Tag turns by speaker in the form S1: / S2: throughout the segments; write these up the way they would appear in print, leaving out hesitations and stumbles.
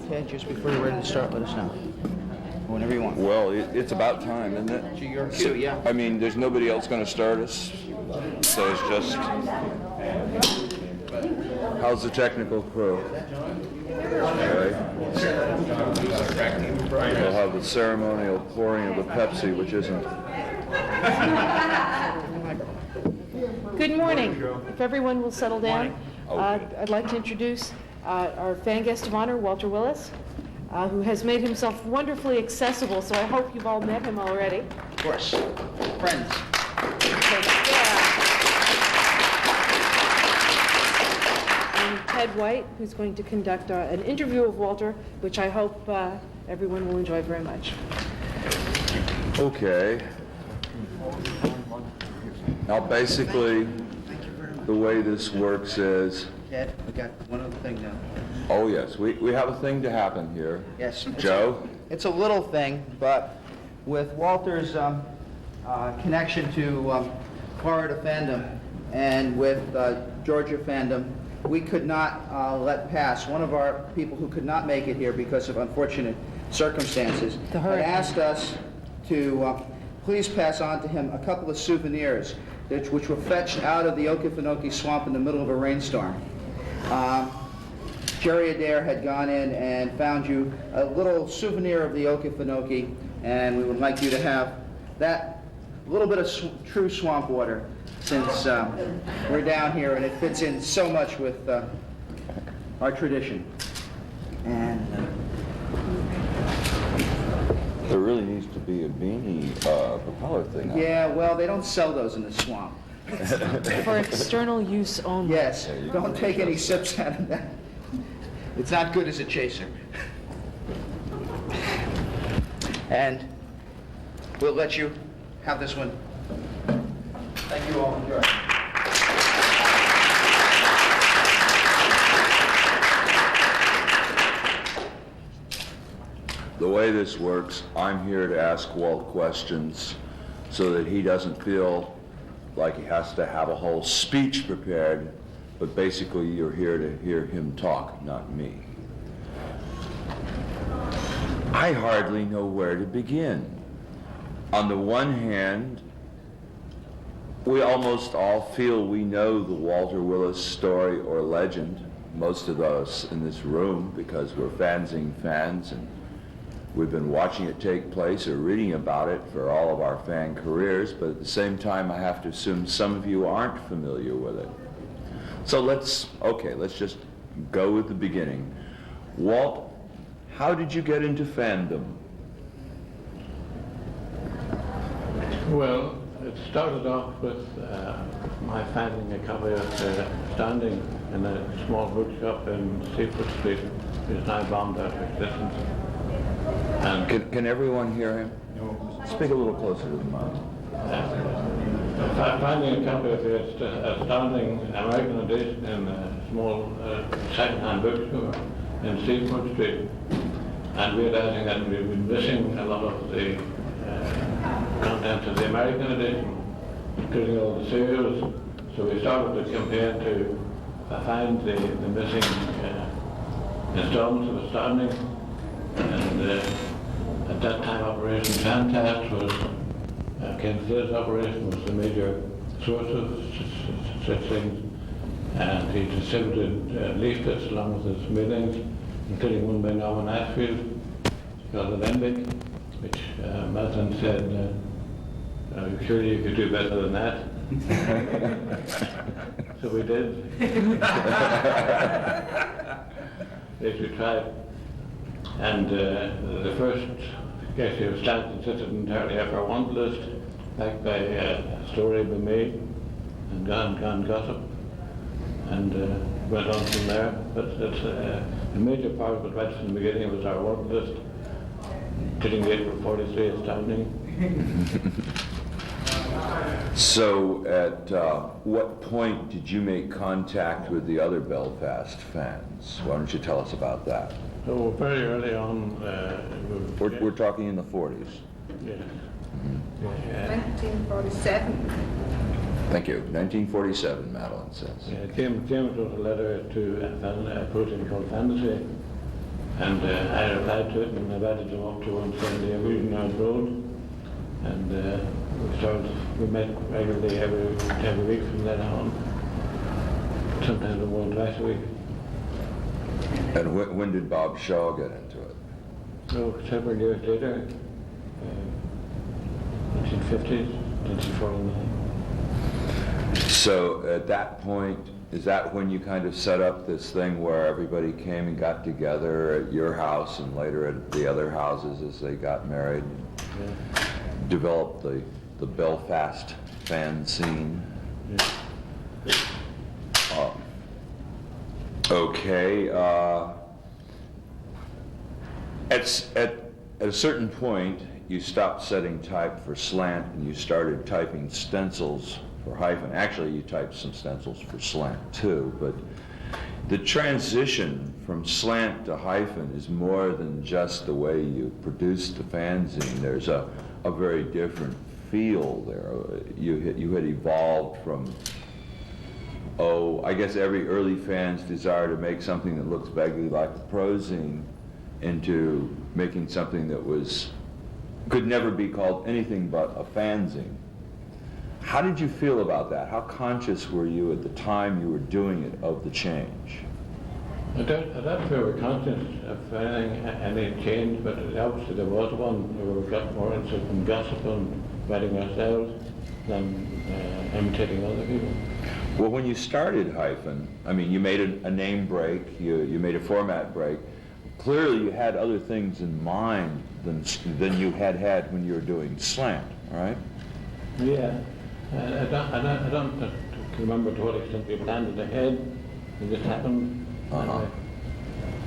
S1: Okay, just before you're ready to start, let us know. Whenever you want.
S2: Well, it's about time, isn't it?
S1: To your cue, yeah.
S2: I mean, there's nobody else going to start us, so it's just... How's the technical crew? Okay. We'll have the ceremonial pouring of the Pepsi, which isn't...
S3: Good morning. If everyone will settle down, I'd like to introduce our fan guest of honor, Walter Willis, who has made himself wonderfully accessible, so I hope you've all met him already.
S1: Of course. Friends.
S3: And Ted White, who's going to conduct an interview of Walter, which I hope everyone will enjoy very much.
S2: Okay. Now, basically, the way this works is...
S1: Ted, we got one other thing now.
S2: Oh, yes, we have a thing to happen here.
S1: Yes.
S2: Joe?
S1: It's a little thing, but with Walter's connection to Florida Fandom and with Georgia Fandom, we could not let pass. One of our people who could not make it here because of unfortunate circumstances had asked us to please pass on to him a couple of souvenirs which were fetched out of the Okefenokee swamp in the middle of a rainstorm. Jerry Adair had gone in and found you a little souvenir of the Okefenokee, and we would like you to have that little bit of true swamp water, since we're down here and it fits in so much with our tradition. And
S2: There really needs to be a beanie propeller thing.
S1: yeah, well, they don't sell those in the swamp.
S3: For external use only.
S1: Yes, don't take any sips out of that. It's not good as a chaser. And we'll let you have this one. Thank you all. Enjoy.
S2: The way this works, I'm here to ask Walt questions so that he doesn't feel like he has to have a whole speech prepared, but basically you're here to hear him talk, not me. I hardly know where to begin. On the one hand, we almost all feel we know the Walter Willis story or legend, most of us in this room, because we're Fanzine fans and we've been watching it take place or reading about it for all of our fan careers, but at the same time I have to assume some of you aren't familiar with it. So let's just go with the beginning. Walt, how did you get into fandom?
S4: Well, it started off with my finding a copy of Standing in a small bookshop in Seaford Street, which is now bombed out of existence. And
S2: Can everyone hear him? Speak a little closer to the mic.
S4: finding a copy of the Standing American edition in a small second-hand bookstore in Seaford Street, and realizing that we were missing a lot of the contents of the American edition, including all the serials. So we started a campaign to find the missing installments of Astounding. And at that time, Operation Taff was, Ken's operation was the major source of such things. And he distributed leaflets along with his mailings, including one by Norman Ashfield, called Olympic, which Madeline said, surely you could do better than that. So we did. Yes, we tried. And the first issue of Slant consisted entirely of our want list, backed by a story by me and Gone Gossip, and went on from there. But it's a major part of it right from the beginning was our want list, including the April 43 Astounding.
S2: So at what point did you make contact with the other Belfast fans? Why don't you tell us about that?
S4: So very early on,
S2: We're talking in the 40s.
S4: Yes.
S5: 1947.
S2: Thank you. 1947, Madeline says.
S4: Yeah, James wrote a letter to a protein called Fanzine, and I replied to it, and I invited him up to 170 Evolution Road, and we met regularly every week from then on, sometimes more than twice a week.
S2: And when did Bob Shaw get into it?
S4: So several years later, 1950s, 1949.
S2: So at that point, is that when you kind of set up this thing where everybody came and got together at your house and later at the other houses as they got married?
S4: Yeah.
S2: Developed the Belfast fanzine?
S4: Yeah.
S2: Okay. At a certain point, you stopped setting type for slant and you started typing stencils for hyphen. Actually, you typed some stencils for slant too, but the transition from slant to hyphen is more than just the way you produce the fanzine. There's a very different feel there. You had evolved from, I guess every early fan's desire to make something that looks vaguely like a prozine into making something that could never be called anything but a fanzine. How did you feel about that? How conscious were you at the time you were doing it of the change?
S4: I don't feel we're conscious of any change, but obviously there was one where we got more interested in gossip and writing ourselves than imitating other people.
S2: Well, when you started hyphen, I mean, you made a name break, you made a format break. Clearly you had other things in mind than you had when you were doing slant, right?
S4: Yeah. I don't remember to what extent we planned it ahead. It just happened.
S2: Uh-huh.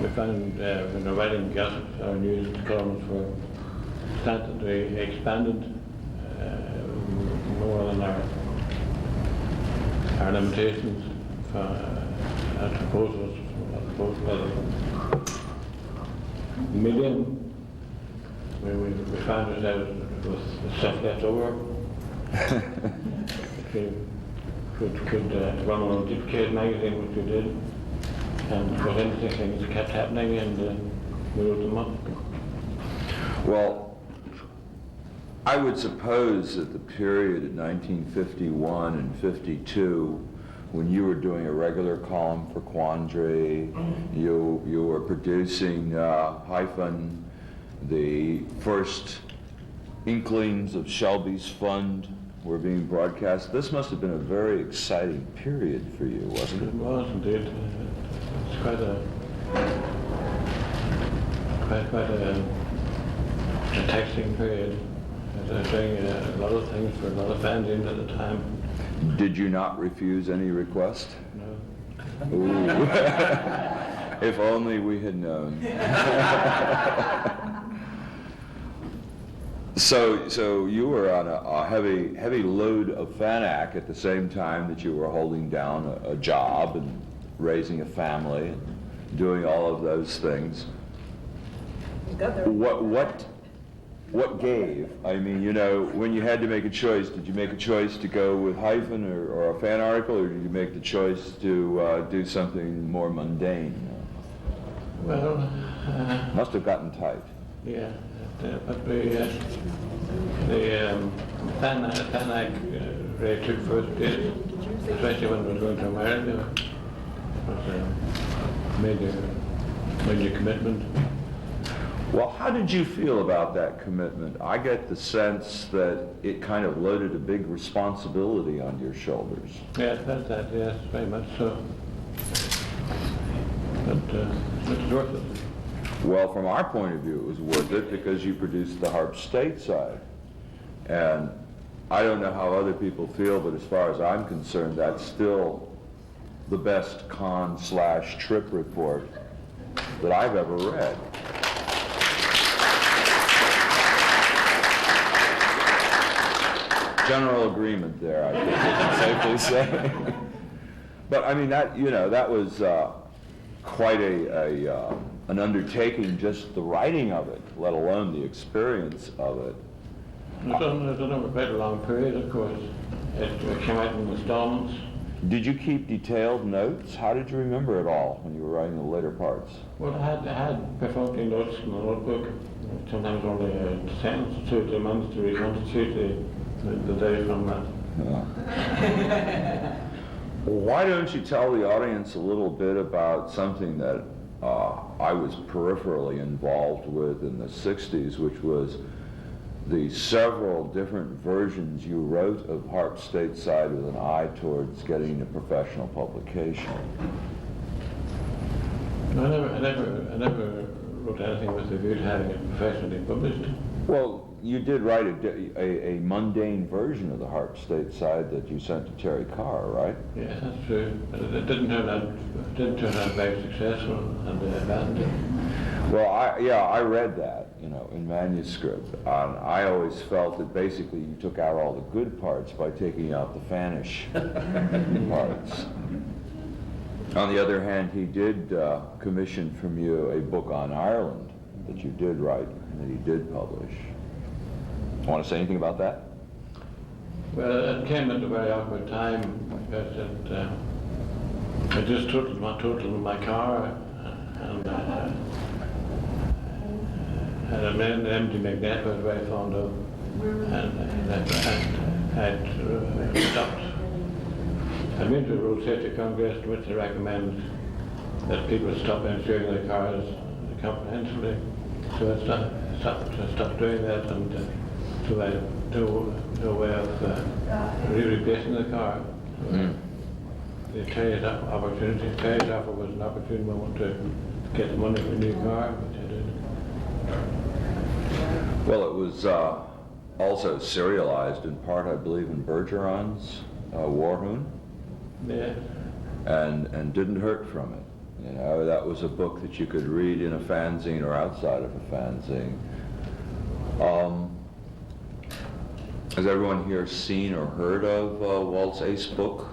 S4: We found when we're writing gossip, our news columns were slanted. We expanded more than our limitations. Our proposals by the medium. We found it out with stuff left over. could run on a duplicate magazine, which we did, and with interesting things kept happening, and we wrote them up.
S2: Well, I would suppose that the period in 1951 and 52, when you were doing a regular column for Quandary, you were producing hyphen, the first inklings of Shelby's Fund were being broadcast. This must have been a very exciting period for you, wasn't it?
S4: It was indeed. It's quite a taxing period. I was doing a lot of things for a lot of fanzines at the time.
S2: Did you not refuse any request?
S4: No.
S2: Ooh. If only we had known. So you were on a heavy load of fanac at the same time that you were holding down a job and raising a family and doing all of those things. What gave? I mean, when you had to make a choice, did you make a choice to go with hyphen or a fan article, or did you make the choice to do something more mundane?
S4: Well,
S2: must have gotten tight.
S4: Yeah, but the fanac really took first place, especially when we were going to America. It was a major commitment.
S2: Well, how did you feel about that commitment? I get the sense that it kind of loaded a big responsibility on your shoulders.
S4: Yeah, I felt that, yes, very much so. But it's worth it.
S2: Well, from our point of view, it was worth it because you produced the Harp Stateside. And I don't know how other people feel, but as far as I'm concerned, that's still the best con/trip report that I've ever read. General agreement there, I think we can safely say. But I mean, that was quite an undertaking, just the writing of it, let alone the experience of it.
S4: It's done over quite a long period, of course. it came out in installments.
S2: Did you keep detailed notes? How did you remember it all when you were writing the later parts?
S4: Well, I had perfunctory notes in the notebook, sometimes only a sentence or two, a month to reconstitute the day from that.
S2: Well, why don't you tell the audience a little bit about something that I was peripherally involved with in the 60s, which was the several different versions you wrote of Harp Stateside with an eye towards getting a professional publication.
S4: I never wrote anything with the view to having it professionally published.
S2: Well, you did write a mundane version of the Harp Stateside that you sent to Terry Carr, right?
S4: Yes, that's true. But it didn't turn out very successful, and they abandoned it.
S2: Well, I read that, in manuscript, and I always felt that basically you took out all the good parts by taking out the Fanish parts. On the other hand, he did commission from you a book on Ireland that you did write and that he did publish. Want to say anything about that?
S4: Well, it came at a very awkward time because I just totaled my car and had an empty magnet I was very fond of, and I'd stopped. I'd been to the Road Safety Congress, in which they recommend that people stop insuring their cars comprehensively. So I stopped doing that, and so I had no way of replacing the car. The Terry's offer was an opportune moment to get the money for a new car, which I did.
S2: Well, it was also serialized in part, I believe, in Bergeron's Warhoon.
S4: Yeah.
S2: And didn't hurt from it. That was a book that you could read in a fanzine or outside of a fanzine. Has everyone here seen or heard of Walt's Ace book?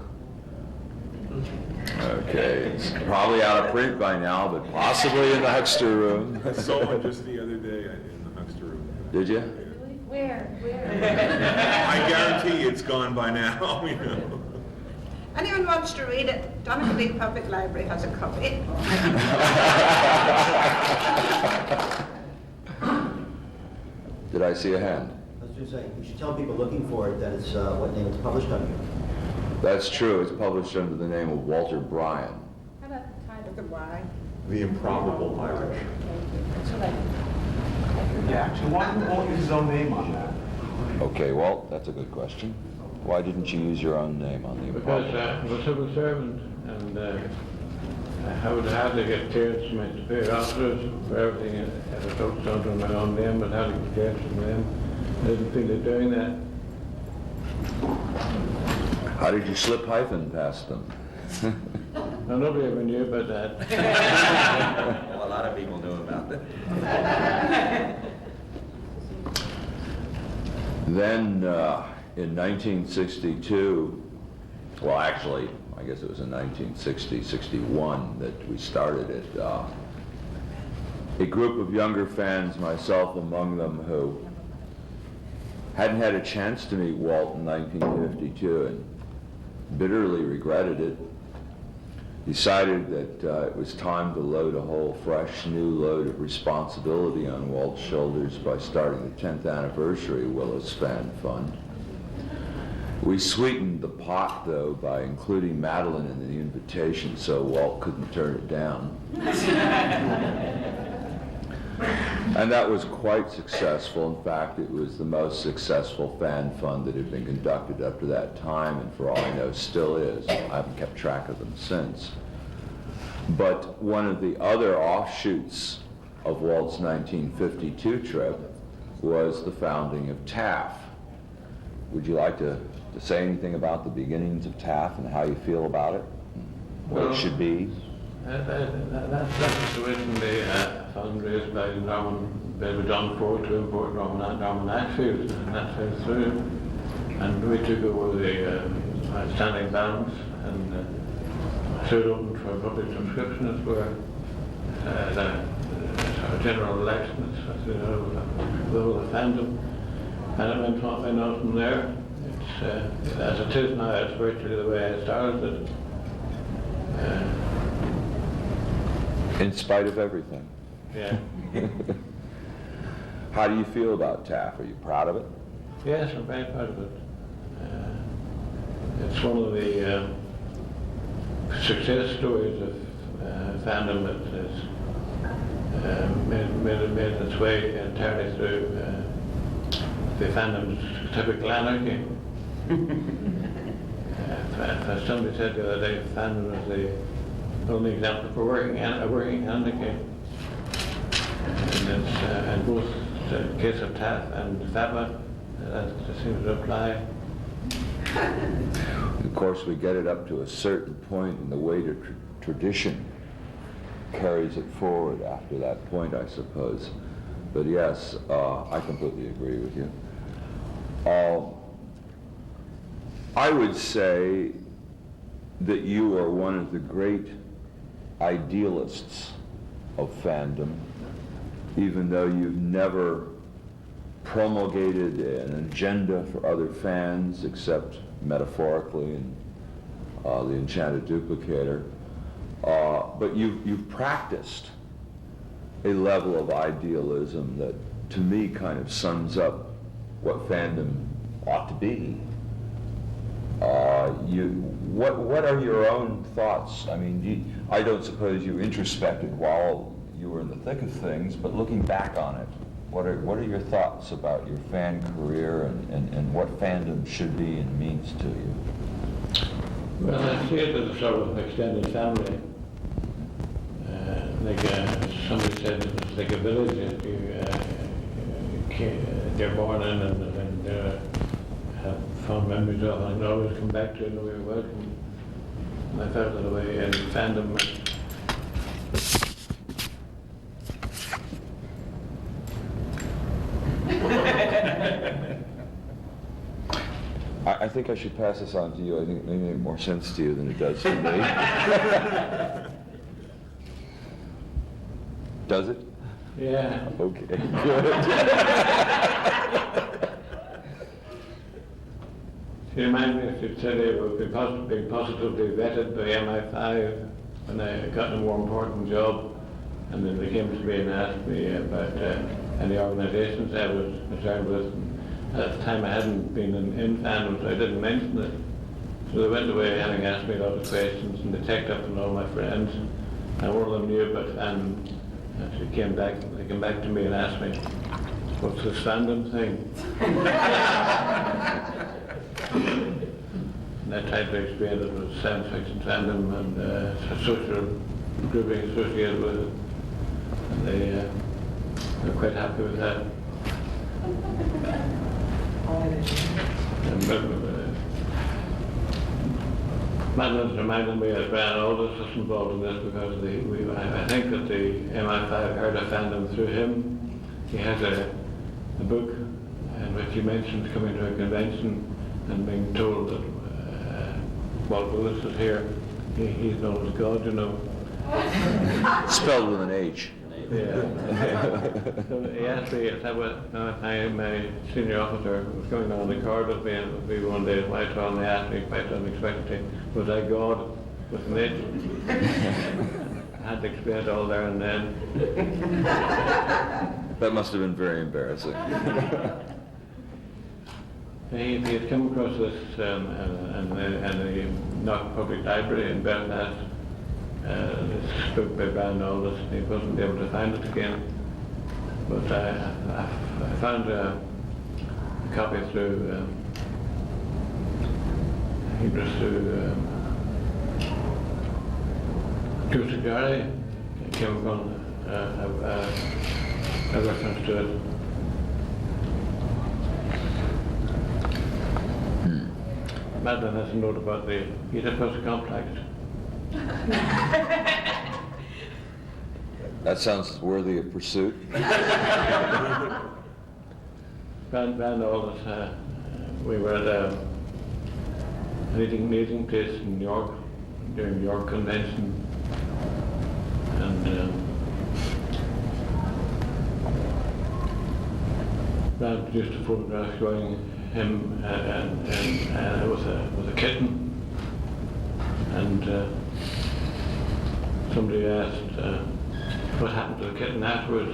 S2: Okay, it's probably out of print by now, but possibly in the Huckster room.
S5: I saw one just the other day in the Huckster room.
S2: Did you?
S3: Where?
S5: I guarantee it's gone by now.
S6: Anyone wants to read it, Donegal Public Library has a copy.
S2: Did I see a hand?
S7: I was just saying, you should tell people looking for it that it's what name it's published under.
S2: That's true. It's published under the name of Walter Bryan.
S6: How about the title? Why?
S5: The Improbable Irish.
S8: Yeah, actually, why didn't Walt use his own name on that?
S2: Okay, Walt, that's a good question. Why didn't you use your own name on the
S4: Because
S2: Improbable?
S4: I'm a civil servant, and I would have to get clearance from my superior officers for everything that was focused on my own name, but had to get clearance from them. I didn't feel like doing that.
S2: How did you slip hyphen past them?
S4: Now, nobody ever knew about that.
S7: Well, a lot of people knew about it.
S2: Then in 1962, well, actually, I guess it was in 1960-61 that we started it. A group of younger fans, myself among them, who hadn't had a chance to meet Walt in 1952 and bitterly regretted it, decided that it was time to load a whole fresh new load of responsibility on Walt's shoulders by starting the 10th anniversary Willis Fan Fund. We sweetened the pot, though, by including Madeline in the invitation so Walt couldn't turn it down. And that was quite successful. In fact, it was the most successful fan fund that had been conducted up to that time, and for all I know, still is. I haven't kept track of them since. But one of the other offshoots of Walt's 1952 trip was the founding of Taff. Would you like to say anything about the beginnings of Taff and how you feel about it? What it should be?
S4: That was originally a fund raised by John Ford to import Norman Axfield, and that fell through. And we took over the outstanding balance and stood open for public subscription as were the general elections, as you know, the whole of Fandom. And it went on from there. as it is now, it's virtually the way I started it.
S2: In spite of everything.
S4: Yeah.
S2: How do you feel about Taff? Are you proud of it?
S4: Yes, I'm very proud of it. It's one of the success stories of fandom that has made its way entirely through the fandom's typical anarchy. Somebody said the other day fandom was the only example for a working anarchy. And both the case of Taff and Fatma, that seems to apply.
S2: Of course, we get it up to a certain point, and the way to tradition carries it forward after that point, I suppose. But yes, I completely agree with you. I would say that you are one of the great idealists of fandom, even though you've never promulgated an agenda for other fans except metaphorically in The Enchanted Duplicator. But you've practiced a level of idealism that, to me, kind of sums up what fandom ought to be. What are your own thoughts? I mean, I don't suppose you introspected while you were in the thick of things, but looking back on it, what are your thoughts about your fan career and what fandom should be and means to you?
S4: Well, I see it as a sort of extended family. Somebody said it's like a village that they're born in and have fond memories of and always come back to it and we're welcome. And I felt that way in fandom.
S2: I think I should pass this on to you. I think it may make more sense to you than it does to me. Does it?
S4: Yeah.
S2: Okay, good.
S4: She reminded me of today about being positively vetted by MI5 when I got a more important job, and then they came to me and asked me about any organisations I was concerned with. At the time I hadn't been in fandom, so I didn't mention it. So they went away having asked me a lot of questions, and they checked up on all my friends, and one of them knew about fandom. And they came back to me and asked me, what's this fandom thing? And I tried to explain that it was science fiction fandom and social grouping associated with it. And they were quite happy with that. Madeline's reminded me that Brian Aldous is involved in this because I think that the MI5 heard of fandom through him. He has a book in which he mentions coming to a convention and being told that Walt Willis is here. He's known as God, you know.
S2: Spelled with an H.
S4: Yeah. So he asked me, my senior officer was going down the corridor with me one day at Whitehall, and they asked me quite unexpectedly, was I God with an H? I had to explain it all there and then.
S2: That must have been very embarrassing.
S4: He had come across this in the Knock Public Library in Belfast. This book by Brian Aldous, and he wasn't able to find it again. But I found a copy through Joe Sigari. Came upon a reference to it. Madeline has a note about the Oedipus complex.
S2: That sounds worthy of pursuit.
S4: Brian Aldous, we were at a meeting place in New York during the New York convention, and Brian produced a photograph showing him with a kitten, and somebody asked what happened to the kitten afterwards,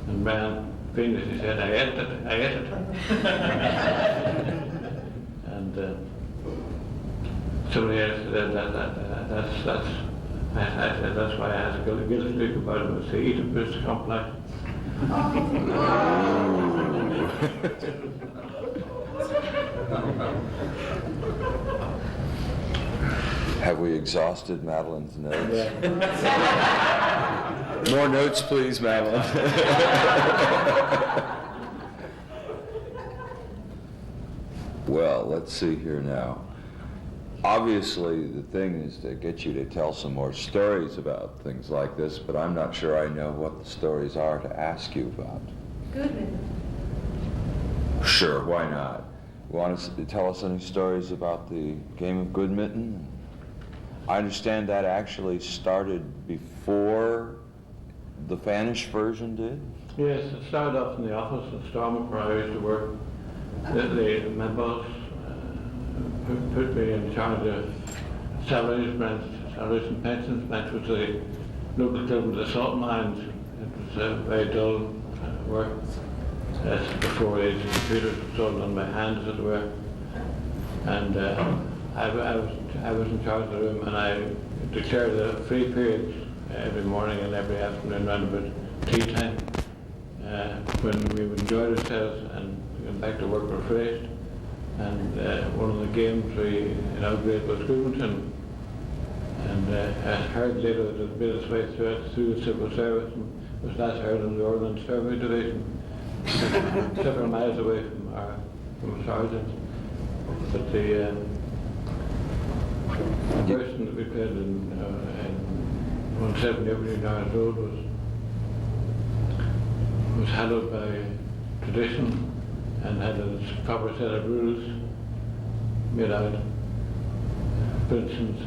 S4: and Brian fiendishly said, I ate it. And somebody else said that's why I had a guilty streak about it. It's the Oedipus complex.
S2: Have we exhausted Madeline's notes? More notes, please, Madeline. Well, let's see here now. Obviously, the thing is to get you to tell some more stories about things like this, but I'm not sure I know what the stories are to ask you about.
S6: Good.
S2: Sure, why not? You want to tell us any stories about the game of Good Mitten? I understand that actually started before the Spanish version did?
S4: Yes, it started off in the office in Stormont where I used to work. My boss put me in charge of salaries and pensions branch with the local government of the salt mines. It was very dull work. Before the computers were all done by hand, as it were. And I was in charge of the room, and I declared a free period every morning and every afternoon around about tea time, when we would enjoy ourselves and went back to work refreshed. And one of the games we inaugurated was Goon. And I heard later that it made its way through the civil service and was last heard in the Ordnance Survey Division, several miles away from our sergeants. But the version that we played in 170 Aberdeen Ireland Road was hallowed by tradition and had a proper set of rules made out. For instance,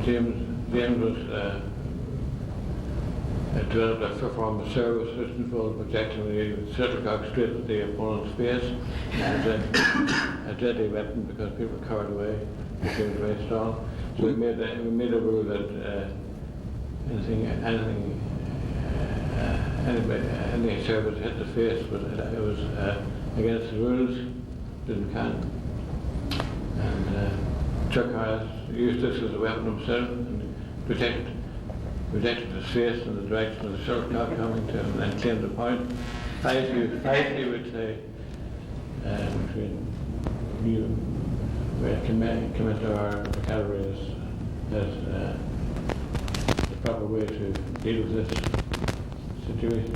S4: James was developed a form of service which involved projecting the shuttlecock straight at the opponent's face. It was a deadly weapon because people were carried away. It became very strong. So we made a rule that any service hit the face was against the rules, didn't count. And Chuck Harris used this as a weapon himself and projected his face in the direction of the shuttlecock coming to him and then claimed the point. Five, he would say, between you, we commit our vocabulary as the proper way to deal with this situation.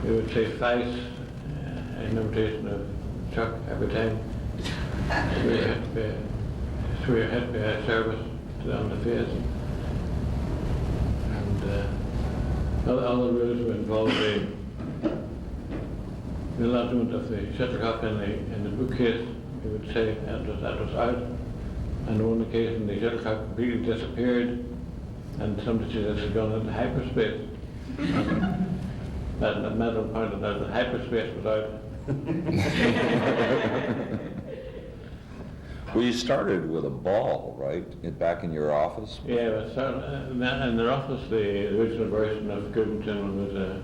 S4: We would say five in imitation of Chuck every time. So we had to be a service on the face. And all the rules were involved the enlargement of the shuttlecock in the bookcase. We would say that was out. And on one occasion the shuttlecock completely disappeared, and somebody said this had gone into hyperspace. And that Madeline pointed out that hyperspace was out.
S2: Well, you started with a ball, right? Back in your office?
S4: Yeah, in their office, the original version of Goodington was a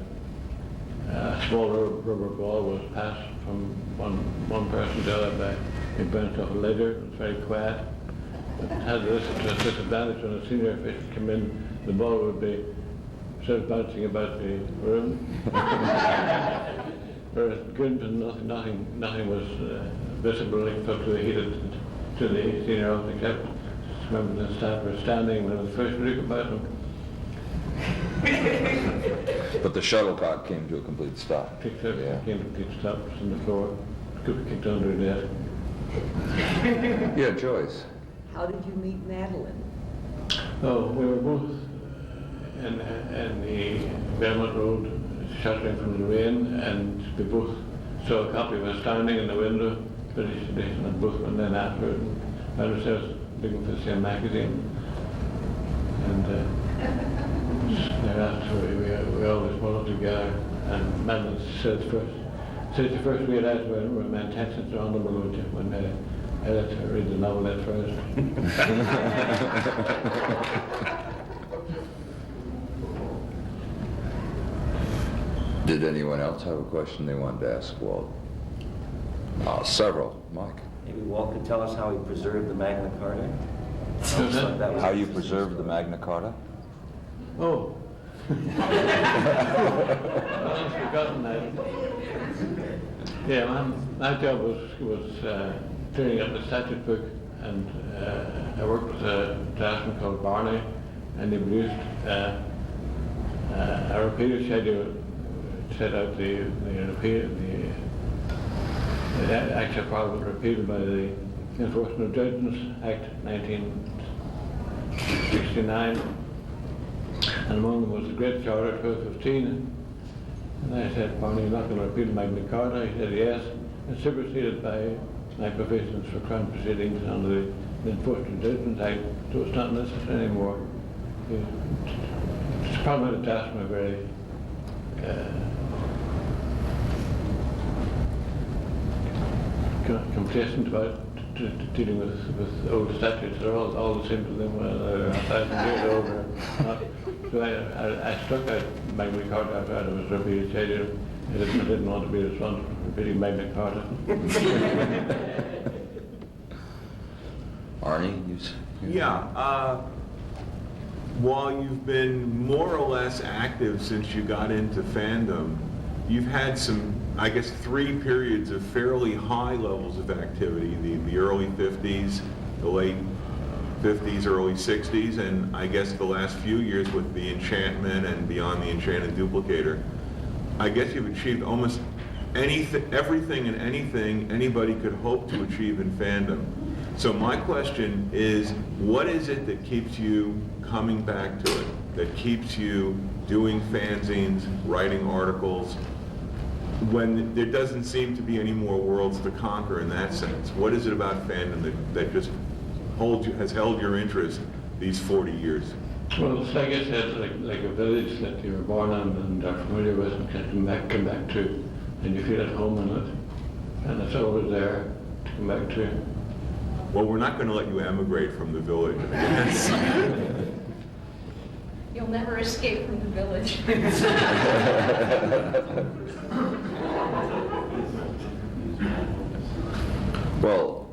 S4: small rubber ball was passed from one person to the other by a bounced off a ledger. It was very quiet. It had this disadvantage when a senior official came in, the ball would be sort of bouncing about the room. Whereas Goodington, nothing was visible except to the heated to the senior officer, except members of the staff were standing when it was first read about them.
S2: But the shuttlecock came to a complete stop.
S4: Came to a complete stop on the floor, kicked under the desk.
S2: Yeah, Joyce.
S9: How did you meet Madeline?
S4: Oh, we were both in the Belmont Road, sheltering from the rain, and we both saw a copy of us standing in the window, British edition, and both went in after it, and found ourselves looking for the same magazine. And thereafter we always followed together. And Madeline said the first we had asked were my intentions on the balloon when I let her read the novelette first.
S2: Did anyone else have a question they wanted to ask Walt? Several. Mike.
S7: Maybe Walt could tell us how he preserved the Magna Carta? Sounds like that was
S2: How you preserved the Magna Carta?
S4: Oh. I've forgotten that. Yeah, my job was clearing up the statute book, and I worked with a draftsman called Barney, and he produced a repeater schedule set out the Act of Parliament repealed by the Enforcement of Judgments Act 1969. And among them was the Great Charter 1215. And I said, Barney, you're not going to repeal Magna Carta? He said, yes. It's superseded by my provisions for Crown proceedings under the Enforcement Judgment Act, so it's not necessary anymore. It's probably the task of very complacent about dealing with old statutes. They're all the same to them, whether they're 1,000 years old or not. So I struck out Magna Carta after it was repeated schedule. I didn't want to be responsible for repeating Magna Carta.
S2: Arnie,
S5: Yeah. While you've been more or less active since you got into fandom, you've had some, I guess, 3 periods of fairly high levels of activity, the early 50s, the late 50s, early 60s, and I guess the last few years with the Enchantment and Beyond the Enchanted Duplicator. I guess you've achieved almost everything and anything anybody could hope to achieve in fandom. So my question is, what is it that keeps you coming back to it, that keeps you doing fanzines, writing articles, when there doesn't seem to be any more worlds to conquer in that sense? What is it about fandom that just has held your interest these 40 years?
S4: Well, it's like I said, like a village that you were born in and are familiar with and can come back to, and you feel at home in it, and it's always there to come back to.
S5: Well, we're not going to let you emigrate from the village, I guess.
S10: You'll never escape from the village.
S2: Well,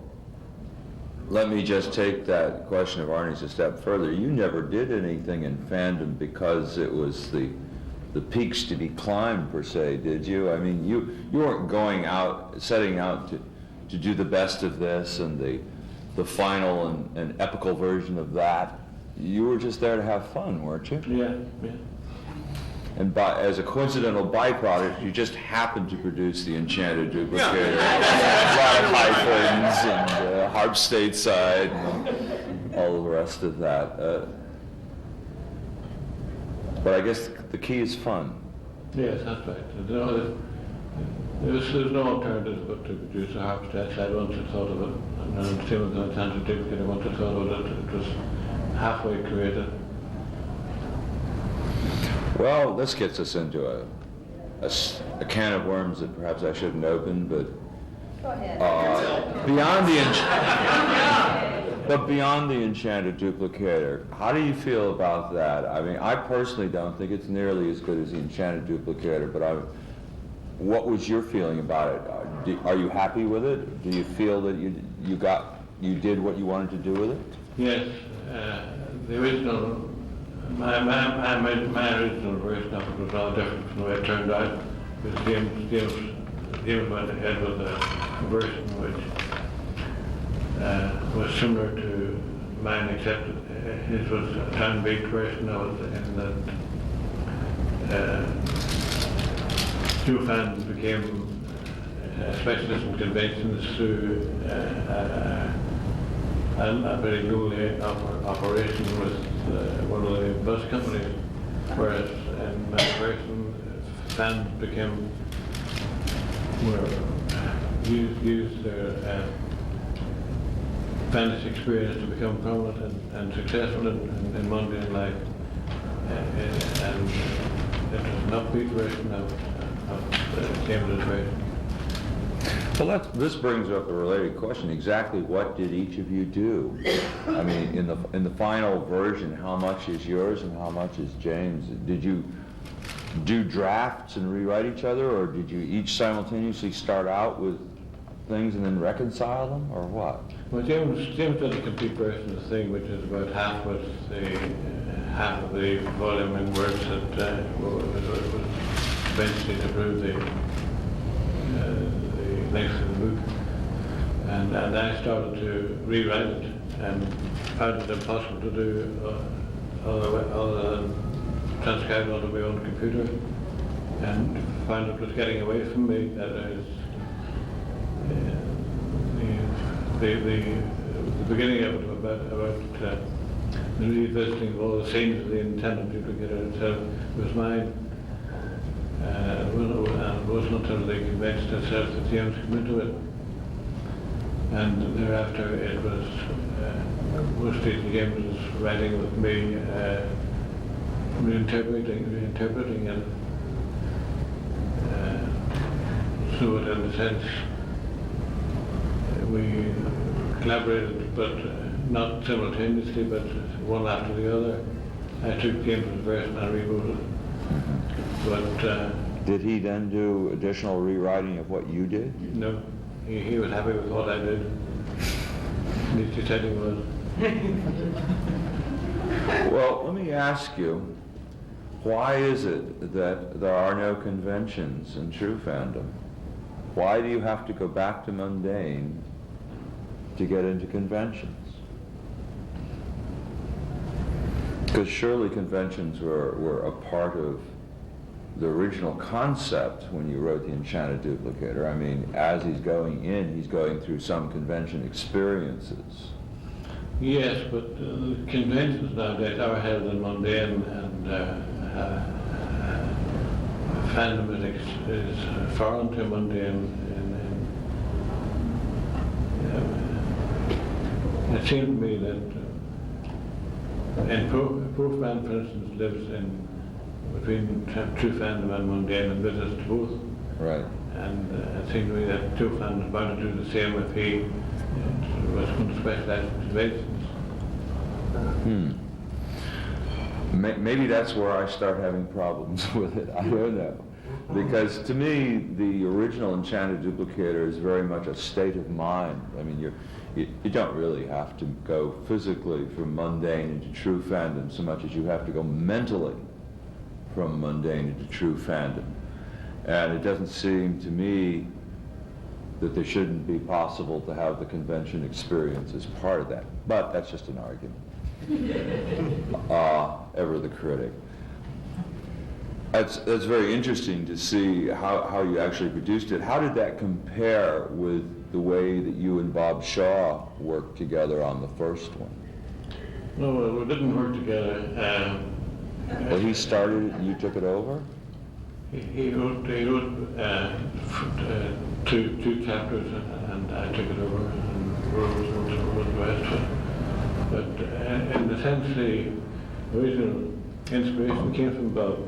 S2: let me just take that question of Arnie's a step further. You never did anything in fandom because it was the peaks to be climbed, per se, did you? I mean, you weren't going out, setting out to do the best of this and the final and epical version of that. You were just there to have fun, weren't you?
S4: Yeah.
S2: And as a coincidental byproduct, you just happened to produce the Enchanted Duplicator, hyphens and Harp Stateside and all the rest of that. But I guess the key is fun.
S4: Yes, that's right. There's no alternative but to produce a Harp Stateside. Once I thought of it, and then same with the Enchanted Duplicator, once I thought of it, it was halfway created.
S2: Well, this gets us into a can of worms that perhaps I shouldn't open, but
S10: Go ahead.
S2: beyond the Enchanted Duplicator, how do you feel about that? I mean, I personally don't think it's nearly as good as the Enchanted Duplicator, but what was your feeling about it? Are you happy with it? Do you feel that you did what you wanted to do with it?
S4: Yes, the original. My original version of it was all different from the way it turned out. Because James went ahead with a version which was similar to mine, except his was a town-based version of it, and that two fans became specialists in conventions through a very lowly operation with one of the bus companies, whereas in my version, fans became used their fantasy experience to become prominent and successful in mundane life. and it was an upbeat version of James's version.
S2: Well, this brings up a related question. Exactly what did each of you do? I mean, in the final version, how much is yours and how much is James? Did you do drafts and rewrite each other, or did you each simultaneously start out with things and then reconcile them, or what?
S4: Well, James did a complete version of the thing, which is about half of the volume in words that was eventually to prove the length of the book. And I started to rewrite it and found it impossible to do other than transcribe it onto my own computer, and found it was getting away from me. That is, the beginning of it about the revisiting of all the scenes of the intended duplicator itself was mine. And it wasn't until they convinced themselves that James came into it. And thereafter it was mostly James was writing with me, reinterpreting it. So that in a sense we collaborated, but not simultaneously, but one after the other. I took James's version and rewrote it. But
S2: did he then do additional rewriting of what you did?
S4: No, he was happy with what I did. At least he said he was.
S2: Well, let me ask you, why is it that there are no conventions in true fandom? Why do you have to go back to mundane to get into conventions? Because surely conventions were a part of the original concept when you wrote The Enchanted Duplicator. I mean, as he's going in, he's going through some convention experiences.
S4: Yes, but conventions nowadays are held in mundane, and fandom is foreign to mundane. It seemed to me that Proofman, for instance, lives in between true fandom and mundane and visits to both.
S2: Right.
S4: And it seemed to me that true fandom was bound to do the same if he was going to specialize in conventions.
S2: Maybe that's where I start having problems with it. I don't know. Because to me, the original Enchanted Duplicator is very much a state of mind. I mean, you don't really have to go physically from mundane into true fandom so much as you have to go mentally from mundane into true fandom. And it doesn't seem to me that there shouldn't be possible to have the convention experience as part of that. But that's just an argument. Ever the critic. That's very interesting to see how you actually produced it. How did that compare with the way that you and Bob Shaw worked together on the first one?
S4: No, we didn't work together.
S2: Well, he started it and you took it over?
S4: He wrote two chapters and I took it over and wrote the rest of it. But in the sense, the original inspiration came from Bob.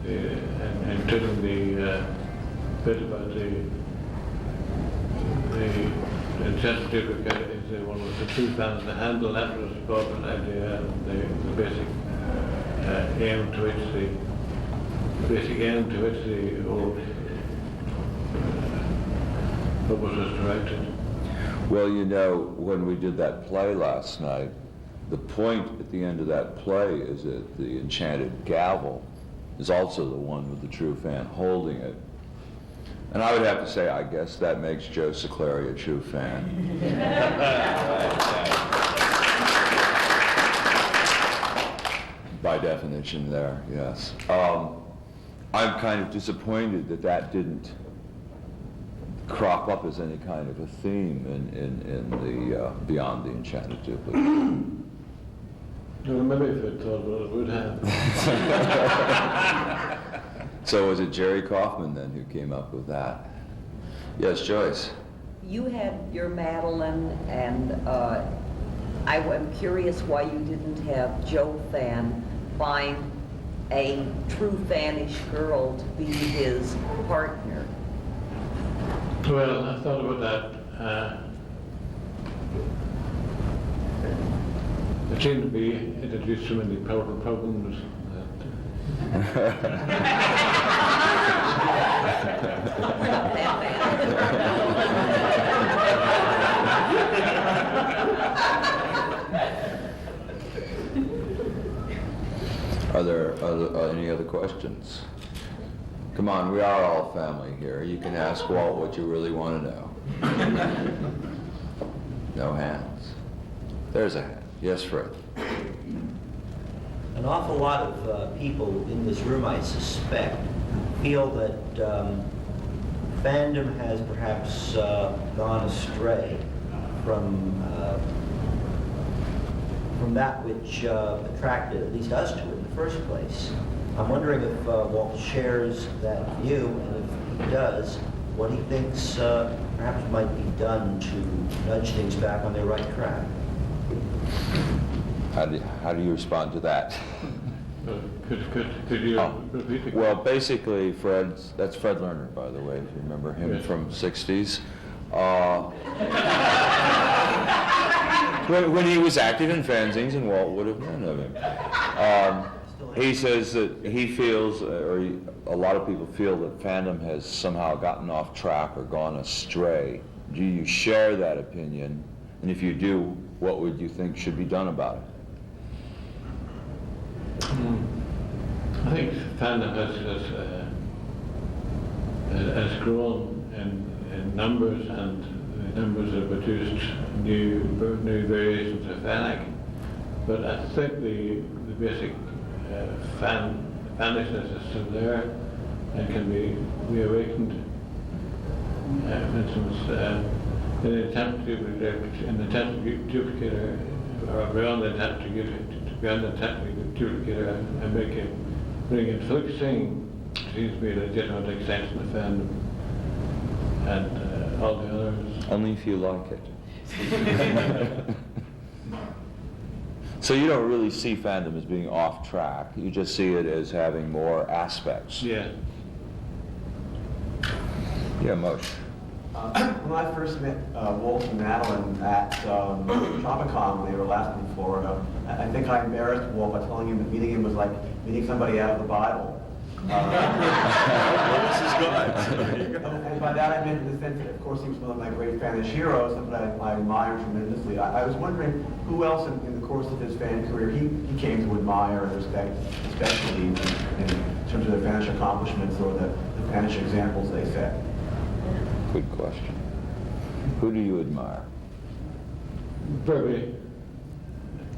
S4: And taking the bit about the Enchanted Duplicator is one of the two fans to handle. That was Bob's idea, the basic aim to which the whole purpose was directed.
S2: Well, you know, when we did that play last night, the point at the end of that play is that the enchanted gavel is also the one with the true fan holding it. And I would have to say, I guess that makes Joe Sicleri a true fan. By definition there, yes. I'm kind of disappointed that that didn't crop up as any kind of a theme in the Beyond the Enchanted Duplicator.
S4: Well, maybe if it thought about it would have.
S2: So was it Jerry Kaufman then who came up with that? Yes, Joyce.
S9: You had your Madeline, and I'm curious why you didn't have Joe Fan find a true fanish girl to be his partner?
S4: Well, I thought about that. There seem to be introduced so many problems
S2: Are there any other questions? Come on, we are all family here. You can ask Walt what you really want to know. No hands. There's a hand. Yes, Fred.
S7: An awful lot of people in this room, I suspect, feel that fandom has perhaps gone astray from that which attracted at least us to it in the first place. I'm wondering if Walt shares that view, and if he does, what he thinks perhaps might be done to nudge things back on their right track.
S2: How do you respond to that?
S4: Could you repeat the
S2: Well, basically, that's Fred Lerner, by the way, if you remember him
S4: Yes.
S2: from 60s. When he was active in fanzines, and Walt would have known of him. He says that he feels, a lot of people feel that fandom has somehow gotten off track or gone astray. Do you share that opinion? And if you do, what would you think should be done about it?
S4: I think fandom has grown in numbers, and the numbers have produced new variations of fanic. But I think the basic fanishness is still there and can be reawakened. For instance, in the attempt to duplicate or beyond the attempt to duplicate and bring in fluxing seems to be a legitimate extension of fandom, and all the others.
S2: Only if you like it. So you don't really see fandom as being off track. You just see it as having more aspects.
S4: Yeah.
S2: Yeah, Moshe.
S8: When I first met Walt and Madeline at Tropicon when they were last in Florida, I think I embarrassed Walt by telling him that meeting him was like meeting somebody out of the Bible.
S5: This is God.
S8: And by that I meant in the sense that, of course, he was one of my great Spanish heroes, something I admire tremendously. I was wondering who else in the course of his fan career he came to admire and respect, especially in terms of their Spanish accomplishments or the Spanish examples they set.
S2: Good question. Who do you admire?
S4: Probably.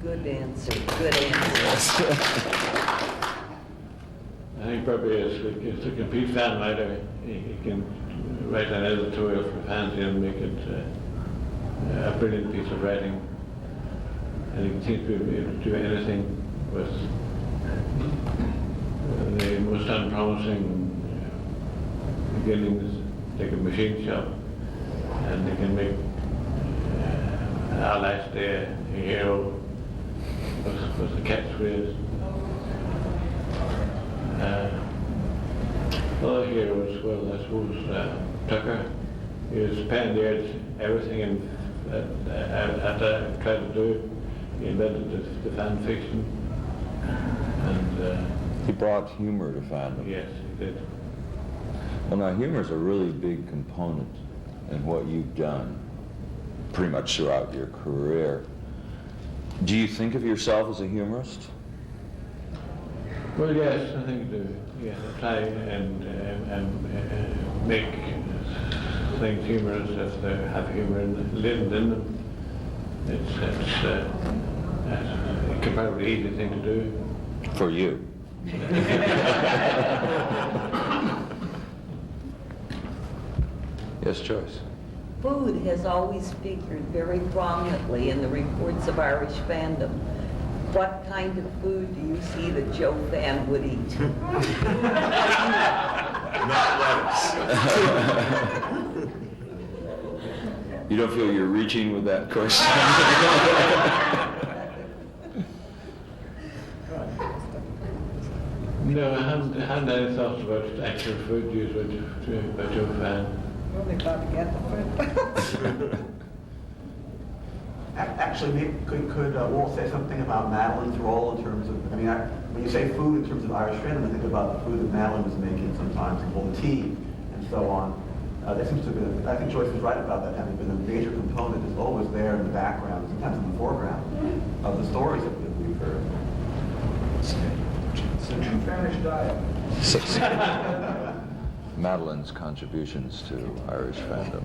S9: Good answer, good answer.
S4: I think probably is a complete fan writer. He can write an editorial for Fanzine and make it a brilliant piece of writing. And he seems to be able to do anything with the most unpromising beginnings, like a machine shop, and they can make our last day a hero with the catchphrase. Other heroes, well, I suppose Tucker, he was pioneered everything at tried to do. He invented the fan fiction, and
S2: He brought humor to fandom.
S4: yes, he did.
S2: Well, now, humor is a really big component in what you've done pretty much throughout your career. Do you think of yourself as a humorist?
S4: Well, yes, I think the try and make things humorous if they have humor lived in them. It's a comparatively easy thing to do.
S2: For you. Yes, Joyce.
S9: Food has always figured very prominently in the reports of Irish fandom. What kind of food do you see that Joe Fan would eat?
S5: Not lettuce.
S2: You don't feel you're reaching with that question?
S4: No, I hadn't any thoughts about actual food use by Joe Fan.
S6: You only thought to get the food.
S8: Actually, maybe could Walt say something about Madeline's role in terms of, I mean, when you say food in terms of Irish fandom, I think about the food that Madeline was making sometimes, and the tea and so on. That seems to have been, I think Joyce is right about that having been a major component, is always there in the background, sometimes in the foreground of the stories that we've heard.
S11: It's a true Spanish diet.
S2: Madeline's contributions to Irish fandom.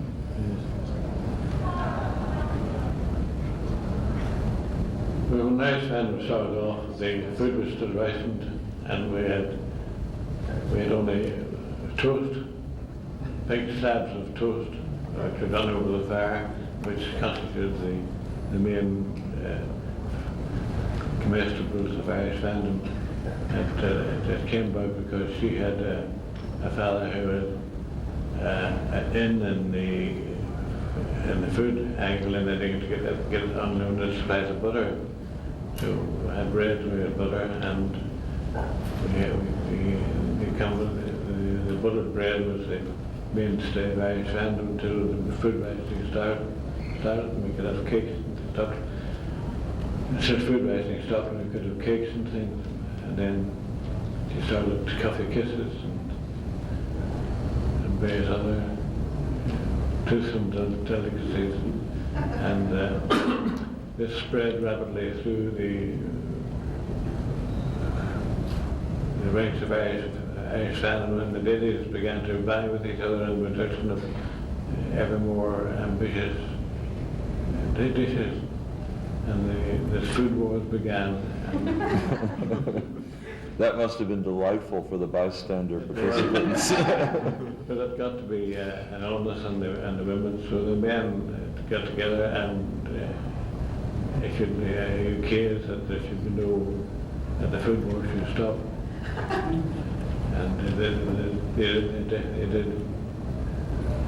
S4: Well, when Irish fandom started off, the food was still rationed, and we had only toast, big slabs of toast, which were done over the fire, which constituted the main comestibles of Irish fandom. It came about because she had a fellow who had in the food angle, and they needed to get unlimited supplies of butter. So we had bread, we had butter, and the buttered bread was the mainstay of Irish fandom until the food rationing started, and we could have cakes and stuff. Since food rationing stopped, we could have cakes and things, and then she started coffee kisses and various other toothsome delicacies, and this spread rapidly through the ranks of Irish fandom, and the ladies began to vie with each other in the production of ever more ambitious dishes, and the food wars began.
S2: That must have been delightful for the bystander participants.
S4: But it got to be an illness and the women, so the men got together and issued the ukases that there should be that the food war should stop. And it did.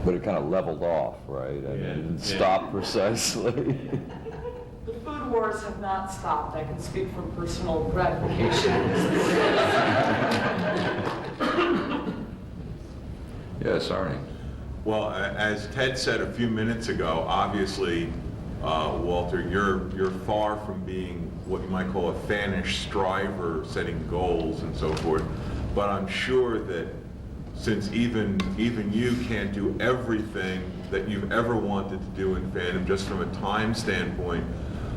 S2: But it kind of leveled off, right? I mean, it didn't stop precisely.
S10: The food wars have not stopped. I can speak from personal gratification.
S2: Yes, Arnie.
S5: Well, as Ted said a few minutes ago, obviously, Walter, you're far from being what you might call a fanish striver, setting goals and so forth. But I'm sure that since even you can't do everything that you've ever wanted to do in fandom, just from a time standpoint,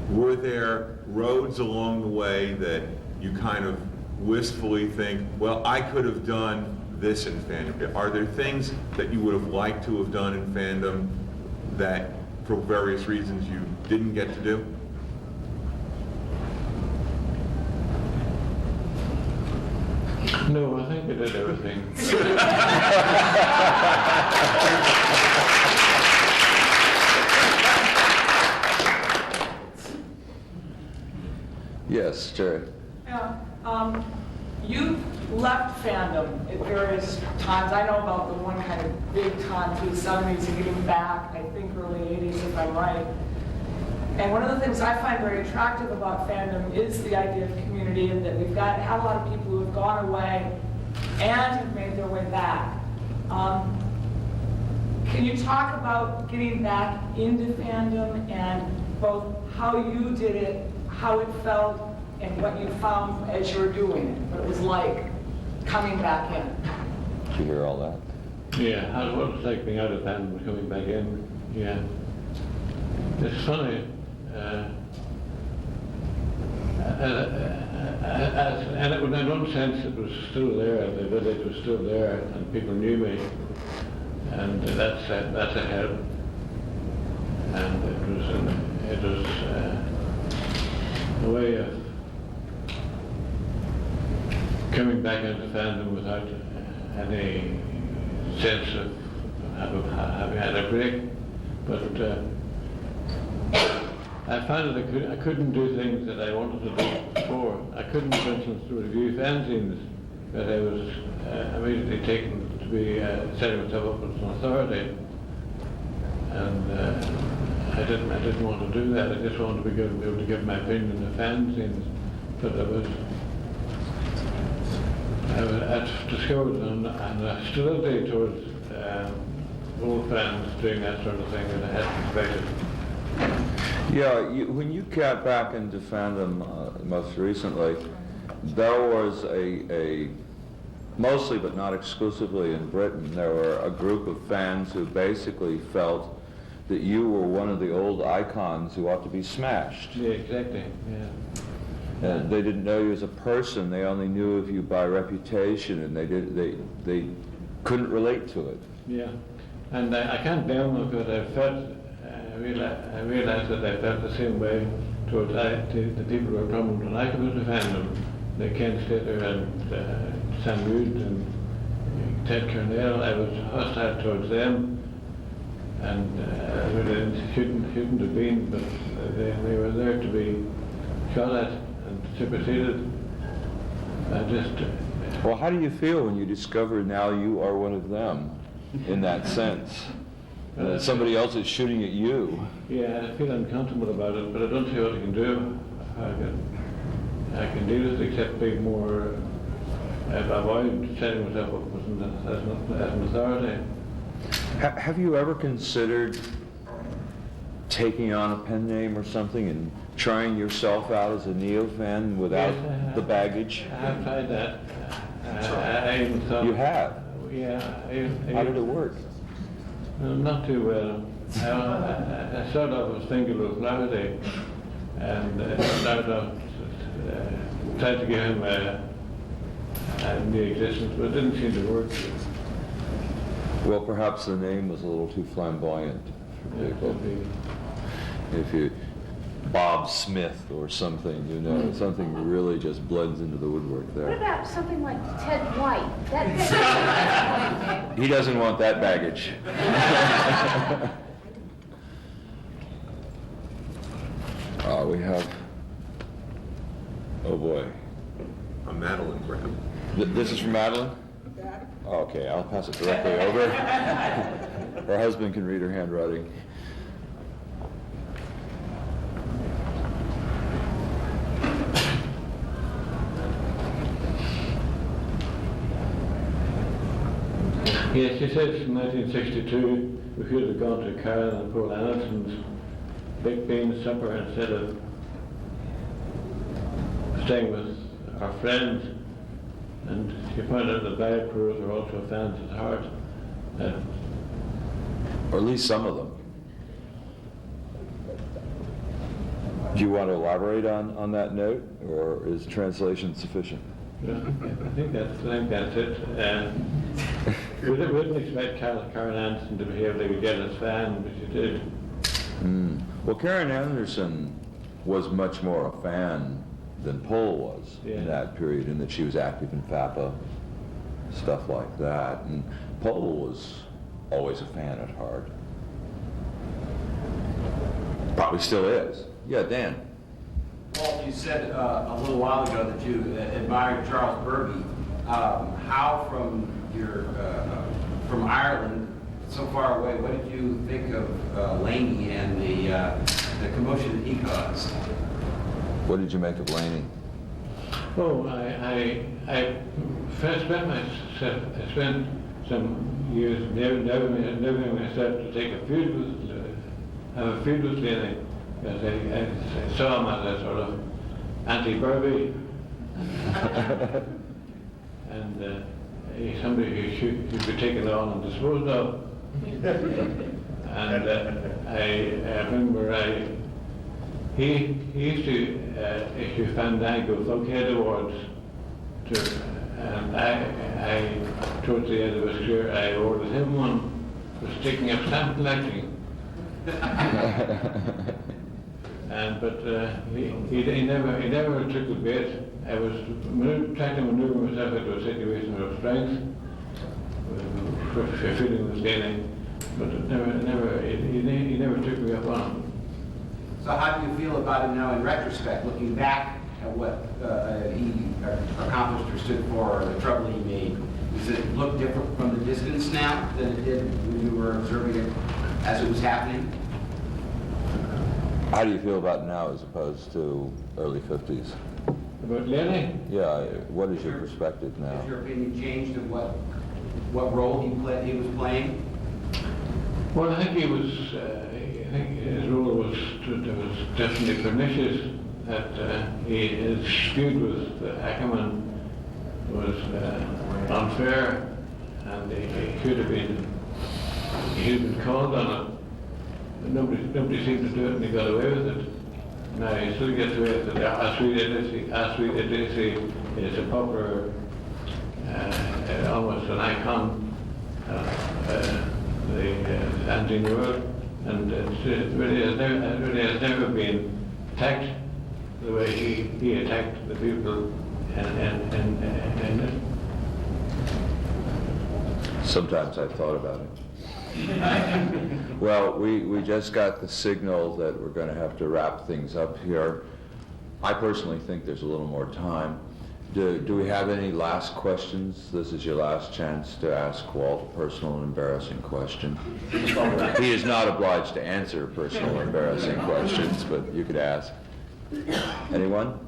S5: were there roads along the way that you kind of wistfully think, well, I could have done this in fandom? Are there things that you would have liked to have done in fandom that, for various reasons, you didn't get to do?
S4: No, I think we did everything.
S2: Yes, Jerry.
S10: Yeah, you left fandom at various times. I know about the one kind of big time through the 70s and getting back, I think early 80s if I'm right. And one of the things I find very attractive about fandom is the idea of community, and that we've had a lot of people who have gone away and have made their way back. Can you talk about getting back into fandom and both how you did it, how it felt, and what you found as you were doing it, what it was like coming back in?
S2: Did you hear all that?
S4: Yeah, what it's like being out of fandom and coming back in. Yeah. It's funny. And it was, in one sense, it was still there. The village was still there, and people knew me, and that's a help. And it was a way of coming back into fandom without any sense of having had a break. But I found that I couldn't do things that I wanted to do before. I couldn't, for instance, review fanzines that I was immediately taken to be setting myself up as an authority. And I didn't want to do that. I just wanted to be able to give my opinion on the fanzines. But I was I've discovered and hostility towards old fans doing that sort of thing that I hadn't expected.
S2: Yeah, when you got back into fandom most recently, there was a mostly but not exclusively in Britain, there were a group of fans who basically felt that you were one of the old icons who ought to be smashed.
S4: Yeah, exactly, yeah.
S2: And they didn't know you as a person, they only knew of you by reputation, and they couldn't relate to it.
S4: Yeah, and I can't blame them because I realized that I felt the same way towards the people who were prominent when I came into fandom. Like Ken Slater and Sam Root and Ted Cornell, I was hostile towards them, and really shouldn't have been, but they were there to be shot at and superseded. I just...
S2: Well, how do you feel when you discover now you are one of them, in that sense? Somebody else is shooting at you.
S4: Yeah, I feel uncomfortable about it, but I don't see what I can do. I can do this except be more, avoid setting myself up as an authority.
S2: Have you ever considered taking on a pen name or something and trying yourself out as a neo-fan without the baggage?
S4: I have tried that. I even thought...
S2: You have?
S4: Yeah.
S2: How did it work?
S4: Not too well. I started off as thinking of Flaherty, and started off tried to give him a new existence, but it didn't seem to work.
S2: Well, perhaps the name was a little too flamboyant for people. If you, Bob Smith or something, you know, something really just blends into the woodwork there.
S11: What about something like Ted White?
S2: He doesn't want that baggage. We have, oh boy.
S5: A Madeline grab.
S2: This is from Madeline? Okay, I'll pass it directly over. Her husband can read her handwriting.
S4: Yes, she says in 1962 we should have gone to Karen and Paul Anderson's Big Bean supper instead of staying with our friends. And she pointed out that Barry Cruz are also fans at heart.
S2: Or at least some of them. Do you want to elaborate on that note, or is translation sufficient?
S4: I think that's it. We didn't expect Karen Anderson to behave like a jealous fan, but she did.
S2: Well, Karen Anderson was much more a fan than Paul was in that period, in that she was active in FAPA, stuff like that. And Paul was always a fan at heart. Probably still is. Yeah, Dan.
S12: Walt, you said a little while ago that you admired Charles Berge. How from Ireland, so far away, what did you think of Laney and the commotion that he caused?
S2: What did you make of Laney?
S4: Oh, I spent some years nerving myself to take a feud with, have a feud with Laney, because I saw him as a sort of anti-Burby, and he's somebody who should be taken on and disposed of. And I remember he used to issue Fandango Thughead Awards, and I towards the end of his career, I awarded him one for sticking up stamp collecting. But he never took the bait. I was trying to maneuver myself into a situation of strength, feeling was gaining, but he never took me up on it.
S12: So how do you feel about him now in retrospect, looking back at what he accomplished or stood for, or the trouble he made? Does it look different from the distance now than it did when you were observing it as it was happening?
S2: How do you feel about it now as opposed to early 50s?
S4: About Lenny?
S2: Yeah, what is your perspective now?
S12: Has your opinion changed of what role he was playing?
S4: Well, I think he was, I think his role was definitely pernicious, that his feud with Ackerman was unfair, and he should have been called on it. But nobody seemed to do it, and he got away with it. Now he still gets away with it. As we is a popular, almost an icon of the Fanzine world, and it really has never been attacked the way he attacked the people and
S2: Sometimes I've thought about it. Well, we just got the signal that we're going to have to wrap things up here. I personally think there's a little more time. Do we have any last questions? This is your last chance to ask Walt a personal and embarrassing question. He is not obliged to answer personal or embarrassing questions, but you could ask. Anyone?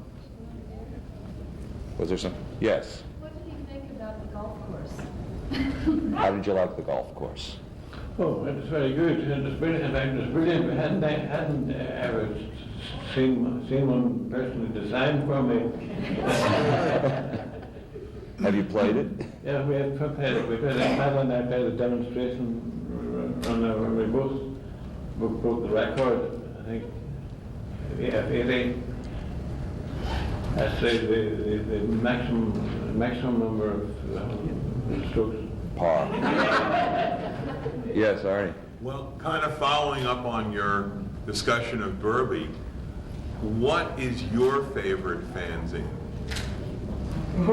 S2: Was there some? Yes.
S11: What did you think about the golf course?
S2: How did you like the golf course?
S4: Oh, it was very good. It was brilliant. It was brilliant. We hadn't ever seen one personally designed for me.
S2: Have you played it?
S4: Yeah, we had played it. Madeline and I played a demonstration and we both broke the record. I think really, I say the maximum number of strokes.
S2: Par. Yes, Arnie.
S5: Well, kind of following up on your discussion of Burby, what is your favorite fanzine?
S4: My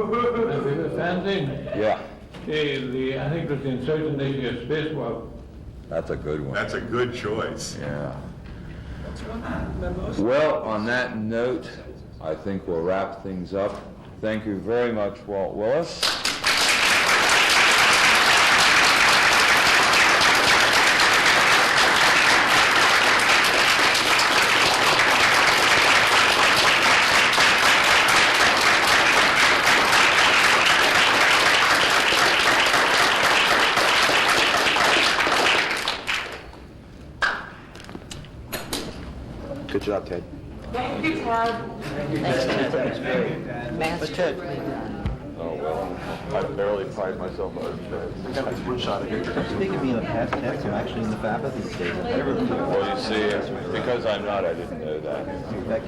S4: favorite fanzine?
S2: Yeah.
S4: I think it was the Insurgent Issue of Spacewalk.
S2: That's a good one.
S5: That's a good choice.
S2: Yeah. Well, on that note, I think we'll wrap things up. Thank you very much, Walt Willis.
S8: Good job, Ted.
S10: Thank you, Ted.
S2: Oh, well, I barely prize myself out of Ted.
S8: I got this one shot of here.
S7: Speaking of being a past tense, I'm actually in the FABA these days.
S2: Well, you see, because I'm not, I didn't know that.
S7: In fact,